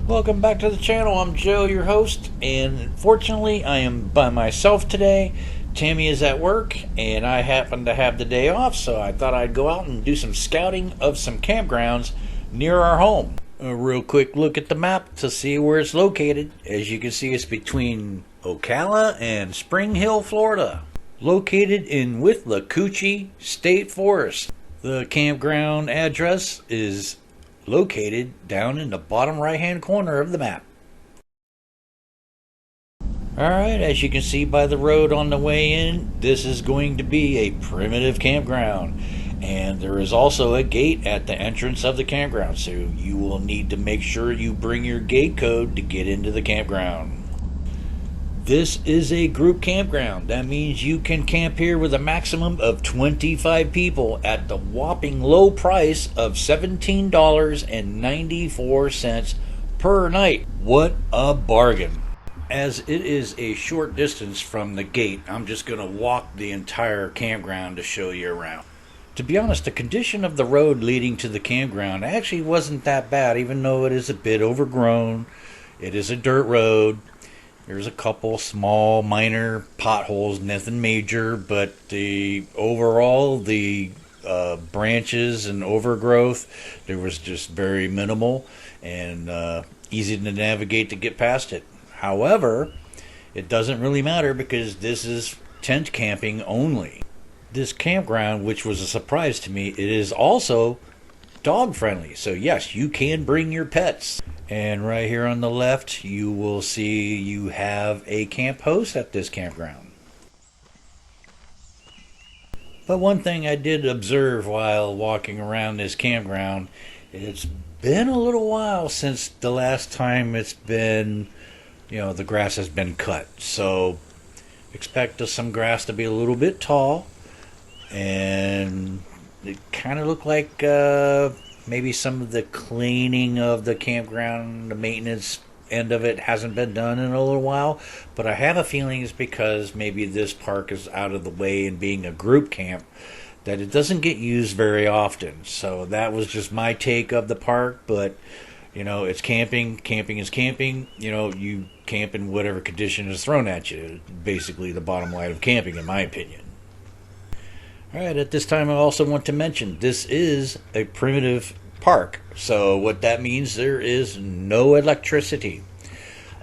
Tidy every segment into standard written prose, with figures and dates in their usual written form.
Welcome back to the channel. I'm Joe, your host, and unfortunately I am by myself today. Tammy is at work and I happen to have the day off, so I thought I'd go out and do some scouting of some campgrounds near our home. A real quick look at the map to see where it's located. As you can see, it's between Ocala and Spring Hill, Florida, located in Withlacoochee State Forest. The campground address is located down in the bottom right hand corner of the map. Alright, as you can see by the road on the way in, this is going to be a primitive campground, and there is also a gate at the entrance of the campground, so you will need to make sure you bring your gate code to get into the campground. This is a group campground. That means you can camp here with a maximum of 25 people at the whopping low price of $17.94 per night. What a bargain. As it is a short distance from the gate, I'm just going to walk the entire campground to show you around. To be honest, the condition of the road leading to the campground actually wasn't that bad, even though it is a bit overgrown. It is a dirt road. There's a couple small minor potholes, nothing major, but the overall, the branches and overgrowth, there was just very minimal and easy to navigate to get past it. However, it doesn't really matter because this is tent camping only. This campground, which was a surprise to me, it is also dog friendly. So yes, you can bring your pets. And right here on the left, you will see you have a camp host at this campground. But one thing I did observe while walking around this campground, it's been a little while since the last time it's been, the grass has been cut. So expect some grass to be a little bit tall, and it kind of looked like maybe some of the cleaning of the campground, the maintenance end of it hasn't been done in a little while. But I have a feeling it's because maybe this park is out of the way and being a group camp that it doesn't get used very often. So that was just my take of the park. But, it's camping. Camping is camping. You camp in whatever condition is thrown at you. Basically the bottom line of camping, in my opinion. Alright, at this time I also want to mention this is a primitive park. So what that means, there is no electricity.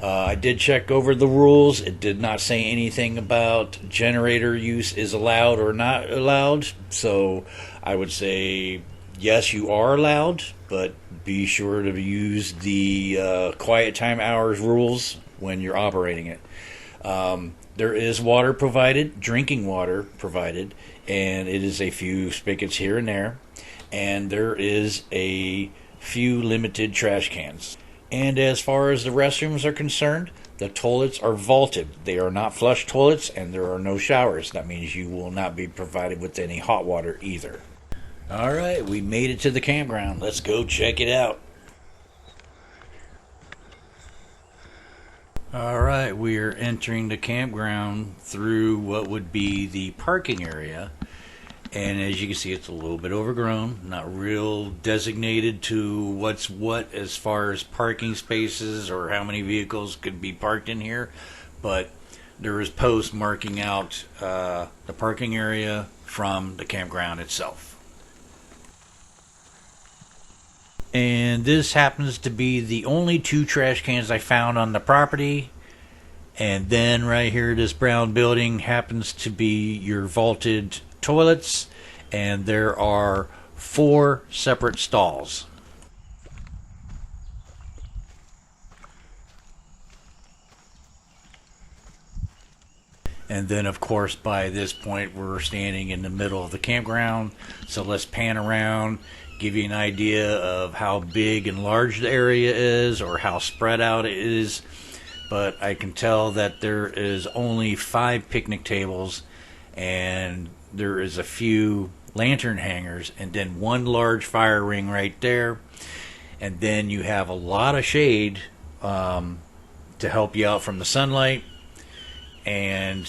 I did check over the rules. It did not say anything about generator use is allowed or not allowed. So I would say yes, you are allowed, but be sure to use the quiet time hours rules when you're operating it. There is water provided, drinking water provided, and it is a few spigots here and there, and there is a few limited trash cans. And as far as the restrooms are concerned, the toilets are vaulted. They are not flush toilets, and there are no showers. That means you will not be provided with any hot water either. Alright, we made it to the campground. Let's go check it out. Alright, we are entering the campground through what would be the parking area. And as you can see, it's a little bit overgrown, not real designated to what's what as far as parking spaces or how many vehicles could be parked in here. But there is posts marking out the parking area from the campground itself. And this happens to be the only 2 trash cans I found on the property. And then right here, this brown building happens to be your vaulted toilets. And there are 4 separate stalls. And then, of course, by this point, we're standing in the middle of the campground. So let's pan around, give you an idea of how big and large the area is or how spread out it is. But I can tell that there is only 5 picnic tables, and there is a few lantern hangers, and then 1 large fire ring right there. And then you have a lot of shade to help you out from the sunlight, and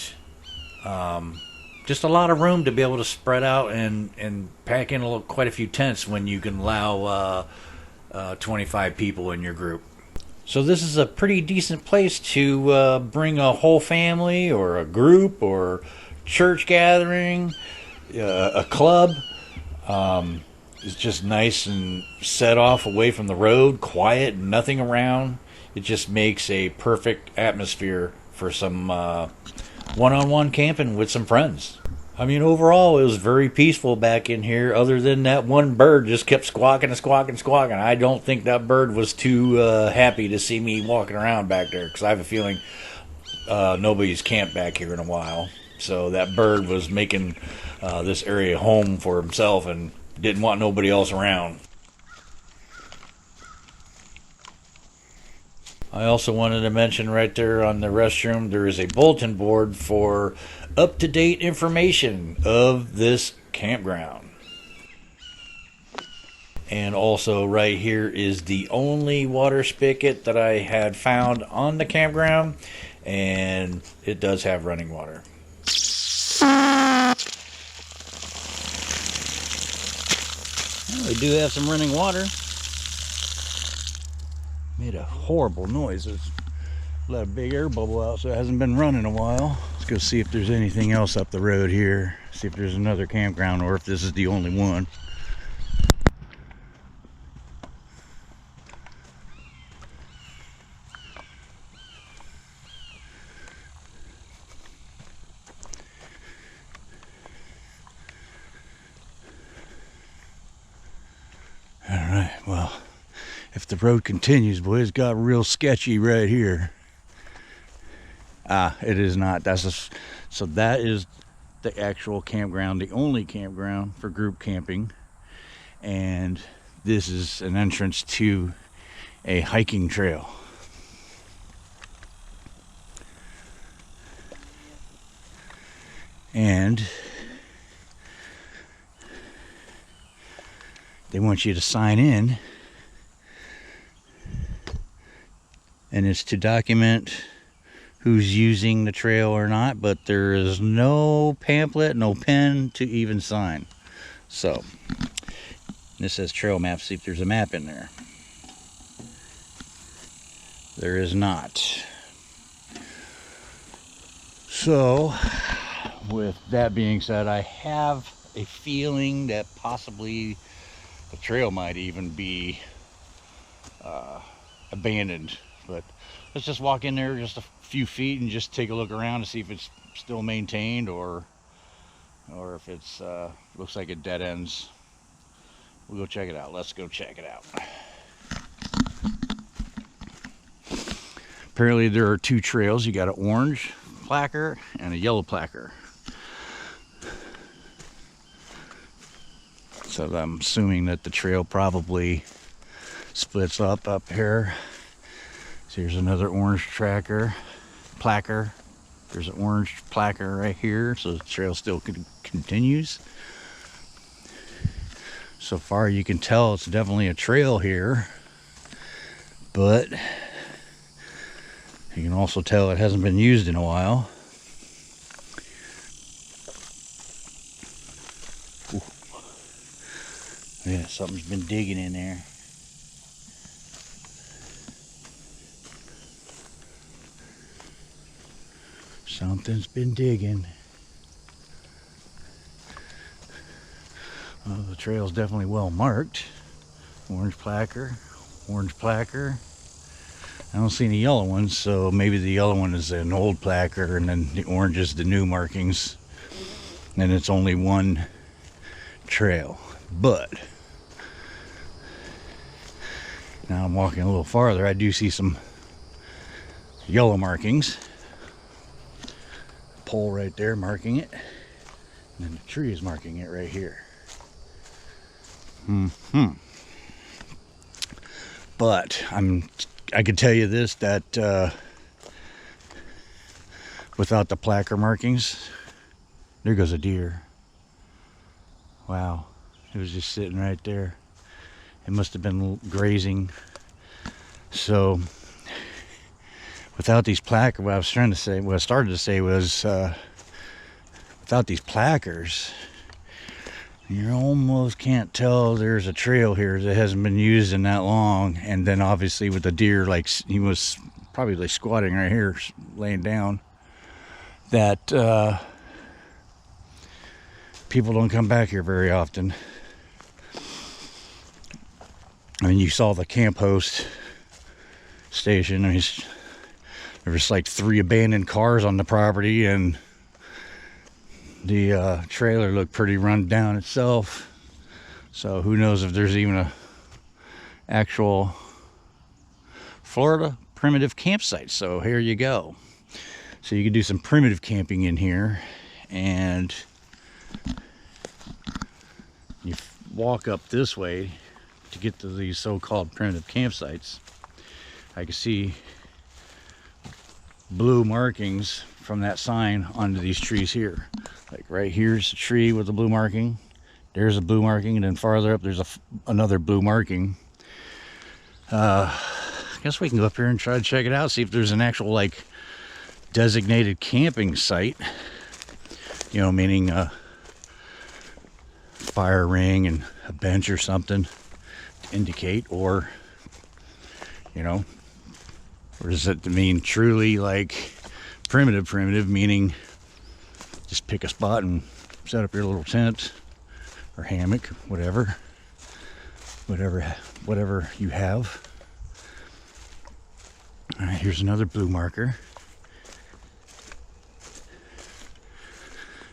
just a lot of room to be able to spread out and pack in quite a few tents when you can allow 25 people in your group. So this is a pretty decent place to bring a whole family or a group or church gathering, a club. It's just nice and set off away from the road, quiet, nothing around. It just makes a perfect atmosphere for some one-on-one camping with some friends. I mean, overall, it was very peaceful back in here, other than that one bird just kept squawking and squawking and squawking. I don't think that bird was too happy to see me walking around back there, because I have a feeling nobody's camped back here in a while. So that bird was making this area home for himself and didn't want nobody else around. I also wanted to mention right there on the restroom, there is a bulletin board for up-to-date information of this campground. And also right here is the only water spigot that I had found on the campground, and it does have running water. Well, we do have some running water. Made a horrible noise. It's let a big air bubble out, so it hasn't been running in a while. Let's go see if there's anything else up the road here. See if there's another campground or if this is the only one. Alright, well, if the road continues, boy, it's got real sketchy right here. It is not. So that is the actual campground, the only campground for group camping. And this is an entrance to a hiking trail. And they want you to sign in, and it's to document who's using the trail or not, but there is no pamphlet, no pen to even sign. So this says trail map. See if there's a map in there. There is not. So with that being said, I have a feeling that possibly the trail might even be abandoned, but let's just walk in there just a few feet and just take a look around to see if it's still maintained or if it's looks like it dead ends. We'll go check it out. Let's go check it out. Apparently there are two trails. You got an orange placard and a yellow placard. So I'm assuming that the trail probably splits up here. So here's another orange placard. There's an orange placard right here, so the trail still continues. So far you can tell it's definitely a trail here, but you can also tell it hasn't been used in a while. Ooh. Yeah, something's been digging in there. Something's been digging. Well, the trail's definitely well marked. Orange placard, orange placard. I don't see any yellow ones, so maybe the yellow one is an old placard and then the orange is the new markings. And it's only one trail. But now I'm walking a little farther, I do see some yellow markings. Pole right there marking it, and then the tree is marking it right here. But I could tell you this, that without the placard markings, there goes a deer. Wow, it was just sitting right there. It must have been grazing. So without these placards, what I started to say was, without these placards, You almost can't tell there's a trail here that hasn't been used in that long. And then obviously with the deer, like he was probably like squatting right here, laying down, that people don't come back here very often. I mean, you saw the camp host station. I mean, there was like 3 abandoned cars on the property, and the trailer looked pretty run down itself. So who knows if there's even a actual Florida primitive campsite. So here you go. So you can do some primitive camping in here, and you walk up this way to get to these so-called primitive campsites. I can see blue markings from that sign onto these trees here. Like right here's a tree with a blue marking, there's a blue marking, and then farther up there's another blue marking. I guess we can go up here and try to check it out, see if there's an actual like designated camping site, you know, meaning a fire ring and a bench or something to indicate, or you know, or does it mean truly like primitive, meaning just pick a spot and set up your little tent or hammock, whatever you have. All right, here's another blue marker.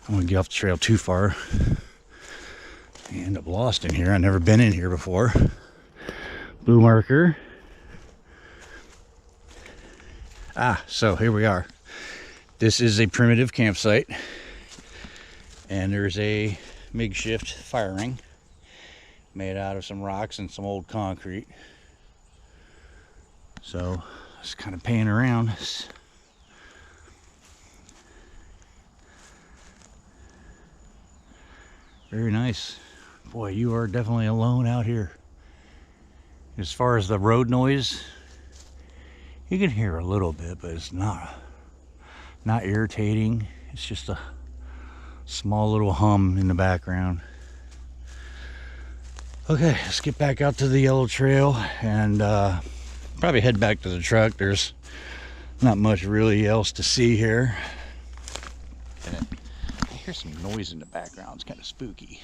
I don't want to get off the trail too far. I end up lost in here. I've never been in here before. Blue marker. So here we are. This is a primitive campsite, and there's a makeshift fire ring made out of some rocks and some old concrete. So just kind of pan around. Very nice. Boy, you are definitely alone out here. As far as the road noise, you can hear a little bit, but it's not irritating. It's just a small little hum in the background. Okay, let's get back out to the yellow trail and probably head back to the truck. There's not much really else to see here. I hear some noise in the background. It's kind of spooky.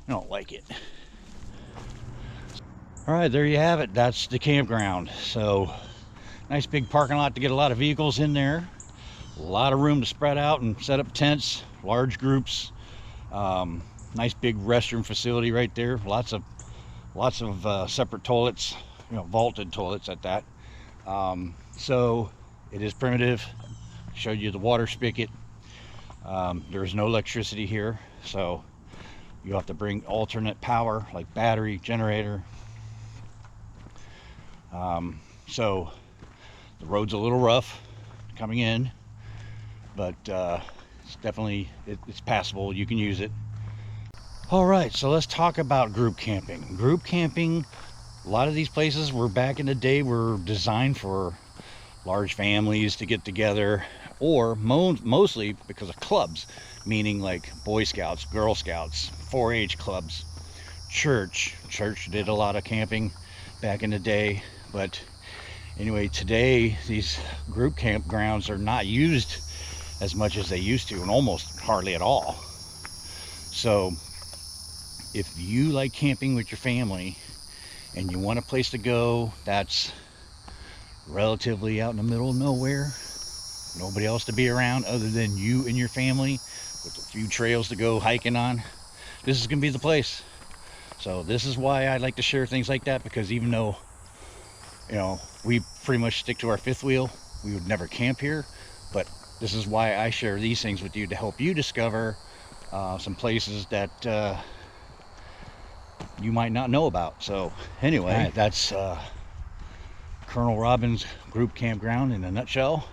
I don't like it. All right, there you have it. That's the campground. So nice big parking lot to get a lot of vehicles in there. A lot of room to spread out and set up tents, large groups. Nice big restroom facility right there. Lots of separate toilets, you know, vaulted toilets at that. So it is primitive. Showed you the water spigot. There is no electricity here, so you have to bring alternate power like battery, generator. So the road's a little rough coming in, but it's definitely it's passable. You can use it. All right, so let's talk about group camping. Group camping, a lot of these places were back in the day were designed for large families to get together, or mostly because of clubs, meaning like Boy Scouts, Girl Scouts, 4-H clubs, church did a lot of camping back in the day. But anyway, today these group campgrounds are not used as much as they used to, and almost hardly at all. So if you like camping with your family and you want a place to go that's relatively out in the middle of nowhere, nobody else to be around other than you and your family, with a few trails to go hiking on, this is gonna be the place. So this is why I like to share things like that, because even though, you know, we pretty much stick to our fifth wheel, we would never camp here, but this is why I share these things with you, to help you discover some places that you might not know about. So anyway, right, that's Colonel Robbins Group Campground in a nutshell.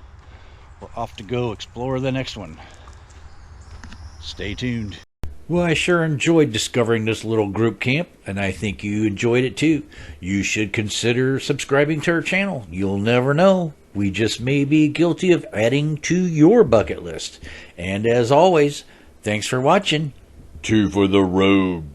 We're off to go explore the next one. Stay tuned. Well, I sure enjoyed discovering this little group camp, and I think you enjoyed it too. You should consider subscribing to our channel. You'll never know. We just may be guilty of adding to your bucket list. And as always, thanks for watching. 2 for the road.